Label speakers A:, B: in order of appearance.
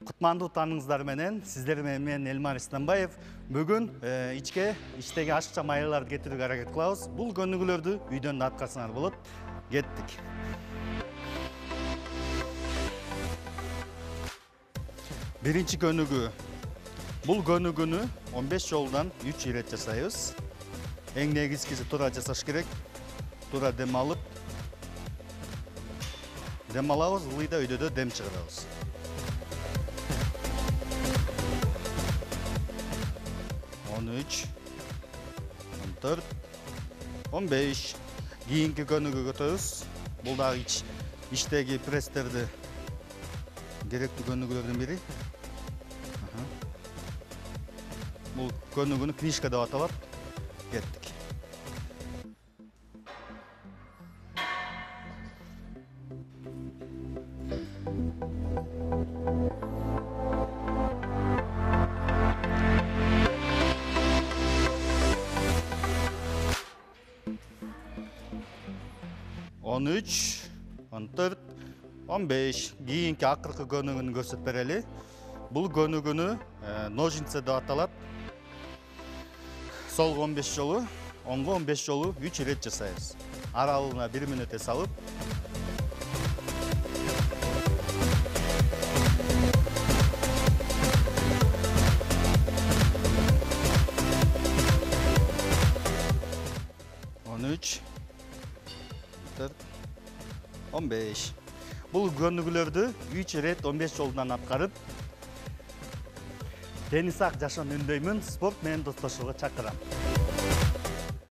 A: Кутмандуу тааныңыздар менен сиздер менен мен Элмар Станбаев бүгүн иштеги ашыкча майларды кетирүүгө аракет кылабыз. Бул көнүгүүлөрдү үйдөн да аткарсаңар болот. Кеттик. Биринчи көнүгүү. Бул көнүгүүнү 15 жолдан 3 ирет жасайбыз. Эң негизгиси туура жасаш керек. Туура дем алып, дем алабыз, ылдыйда өйдөдө дем чыгарабыз. 13, 14, 15. Кийинки көнүгүүгө өтөбүз. Бул дагы иштеги пресстерди керектүү көнүгүүлөрдүн бири. Бул көнүгүүнү книжка деп аталат. Кеттик. Он үч, 14, 15. Кийинки акыркы көнүгүүнү көрсөтүп берели. Бул көнүгүүнү ножницы деп аталат. Солго 15 жолу, оңго 15 жолу 3 ирет жасайбыз. Аралыгына 1 мүнөт салып. Он үч, 14, 15. Бул көнүгүүлөрдү 3 ирет 15 жолдан аткарып, дени сак жашоону үндөймүн, спорт менен достошууга чакырам.